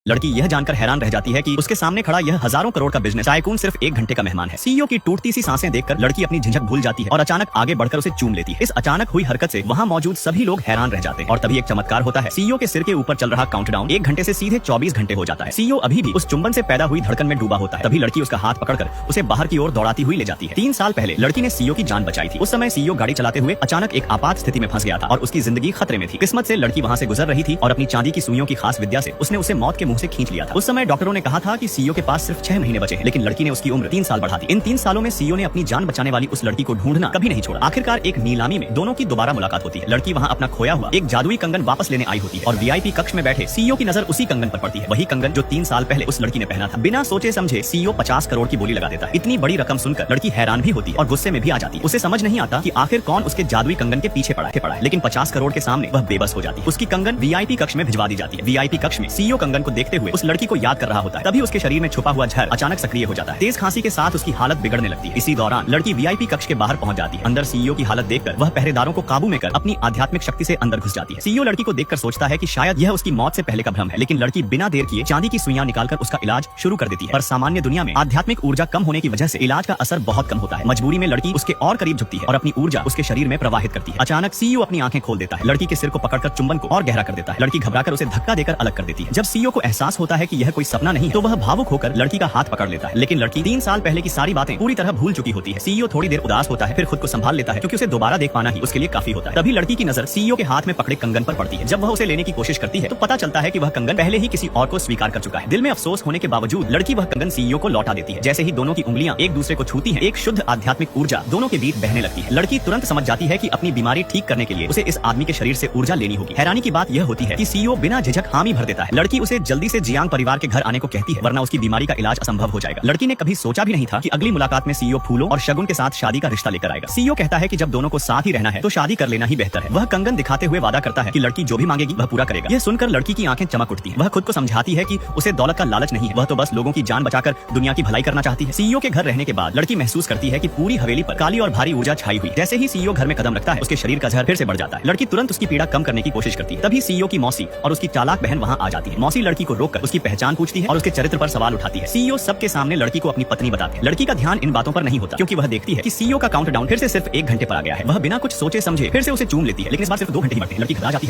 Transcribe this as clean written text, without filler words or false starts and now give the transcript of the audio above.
लड़की यह जानकर हैरान रह जाती है कि उसके सामने खड़ा यह हजारों करोड़ का बिजनेस टाइकून सिर्फ 1 घंटे का मेहमान है। सीईओ की टूटती सी सांसें देखकर लड़की अपनी झिझक भूल जाती है और अचानक आगे बढ़कर उसे चूम लेती है। इस अचानक हुई हरकत से वहाँ मौजूद सभी लोग हैरान रह जाते हैं और तभी एक चमत्कार होता है। सीईओ के सिर के ऊपर चल रहा काउंटडाउन 1 घंटे से सीधे 24 घंटे हो जाता है। सीईओ अभी भी उस चुंबन से पैदा हुई धड़कन में डूबा होता है। तभी लड़की उसका हाथ पकड़कर उसे बाहर की ओर दौड़ाती हुई ले जाती है। 3 साल पहले लड़की ने सीईओ की जान बचाई थी। उस समय सीईओ गाड़ी चलाते हुए अचानक एक आपात स्थिति में फंस गया था और उसकी जिंदगी खतरे में थी। किस्मत से लड़की वहाँ से गुजर रही थी और अपनी चांदी की सुइयों की खास विद्या से उसने उसे मौत के मुंह से खींच लिया था। उस समय डॉक्टरों ने कहा था कि सीईओ के पास सिर्फ 6 महीने बचे हैं, लेकिन लड़की ने उसकी उम्र 3 साल बढ़ा दी। इन 3 सालों में सीईओ ने अपनी जान बचाने वाली उस लड़की को ढूंढना कभी नहीं छोड़ा। आखिरकार एक नीलामी में दोनों की दोबारा मुलाकात होती है। लड़की वहाँ अपना खोया हुआ एक जादुई कंगन वापस लेने आई होती है और वीआईपी कक्ष में बैठे सीईओ की नजर उसी कंगन पर पड़ती है। वही कंगन जो 3 साल पहले उस लड़की ने पहना था। बिना सोचे समझे सीईओ 50 करोड़ की बोली लगा देता है। इतनी बड़ी रकम सुनकर लड़की हैरान भी होती है और गुस्से में भी आ जाती है। उसे समझ नहीं आता कि आखिर कौन उसके जादुई कंगन के पीछे पड़ा है। लेकिन 50 करोड़ के सामने वह बेबस हो जाती है। उसकी कंगन वीआईपी कक्ष में भिजवा दी जाती है। वीआईपी कक्ष में सीईओ कंगन को देखते हुए उस लड़की को याद कर रहा होता है। तभी उसके शरीर में छुपा हुआ जहर अचानक सक्रिय हो जाता है। तेज खांसी के साथ उसकी हालत बिगड़ने लगती है। इसी दौरान लड़की वीआईपी कक्ष के बाहर पहुंच जाती है। अंदर सीईओ की हालत देखकर वह पहरेदारों को काबू में कर अपनी आध्यात्मिक शक्ति से अंदर घुस जाती है। सीईओ लड़की को देखकर सोचता है कि शायद यह उसकी मौत से पहले का भ्रम है, लेकिन लड़की बिना देर किए चांदी की सुइयां निकालकर उसका इलाज शुरू कर देती है। पर सामान्य दुनिया में आध्यात्मिक ऊर्जा कम होने की वजह से इलाज का असर बहुत कम होता है। मजबूरी में लड़की उसके और करीब झुकती है और अपनी ऊर्जा उसके शरीर में प्रवाहित करती है। अचानक सीईओ अपनी आंखें खोल देता है। लड़की के सिर को पकड़कर चुंबन को और गहरा कर देता है। लड़की घबराकर उसे धक्का देकर अलग कर देती है। जब सीईओ को एहसास होता है कि यह कोई सपना नहीं, तो वह भावुक होकर लड़की का हाथ पकड़ लेता है। लेकिन लड़की 3 साल पहले की सारी बातें पूरी तरह भूल चुकी होती है। सीईओ थोड़ी देर उदास होता है, फिर खुद को संभाल लेता है क्योंकि उसे दोबारा देख पाना ही उसके लिए काफी होता है। तभी लड़की की नजर सीईओ के हाथ में पकड़े कंगन पर पड़ती है। जब वह उसे लेने की कोशिश करती है तो पता चलता है कि वह कंगन पहले ही किसी और को स्वीकार कर चुका है। दिल में अफसोस होने के बावजूद लड़की वह कंगन सीईओ को लौटा देती है। जैसे ही दोनों की उंगलियां एक दूसरे को छूती हैं, एक शुद्ध आध्यात्मिक ऊर्जा दोनों के बीच बहने लगती है। लड़की तुरंत समझ जाती है कि अपनी बीमारी ठीक करने के लिए उसे इस आदमी के शरीर से ऊर्जा लेनी होगी। हैरानी की बात यह होती है कि सीईओ बिना झिझक हामी भर देता है। लड़की उसे जल्दी से जियांग परिवार के घर आने को कहती है, वरना उसकी बीमारी का इलाज असंभव हो जाएगा। लड़की ने कभी सोचा भी नहीं था कि अगली मुलाकात में सीईओ फूलों और शगुन के साथ शादी का रिश्ता लेकर आएगा। सीईओ कहता है कि जब दोनों को साथ ही रहना है तो शादी कर लेना ही बेहतर है। वह कंगन दिखाते हुए वादा करता है कि लड़की जो भी मांगेगी वह पूरा करेगा। यह सुनकर लड़की की आंखें चमक उठती हैं। वह खुद को समझाती है कि उसे दौलत का लालच नहीं है, वह तो बस लोगों की जान बचाकर दुनिया की भलाई करना चाहती है। सीईओ के घर रहने के बाद लड़की महसूस करती है कि पूरी हवेली पर काली और भारी ऊर्जा छाई हुई। जैसे ही सीईओ घर में कदम रखता है, उसके शरीर का जहर फिर से बढ़ जाता है। लड़की तुरंत उसकी पीड़ा कम करने की कोशिश करती है। तभी सीईओ की मौसी और उसकी चालाक बहन वहाँ आ जाती है। मौसी लड़की को रोककर उसकी पहचान पूछती है और उसके चरित्र पर सवाल उठाती है। सीईओ सबके सामने लड़की को अपनी पत्नी बताते हैं। लड़की का ध्यान इन बातों पर नहीं होता क्योंकि वह देखती है कि सीईओ का काउंटडाउन फिर से सिर्फ 1 घंटे पर आ गया है। वह बिना कुछ सोचे समझे फिर से उसे चूम लेती है, लेकिन इस बार सिर्फ 2 घंटे ही बढ़ते हैं। लड़की घबरा जाती है।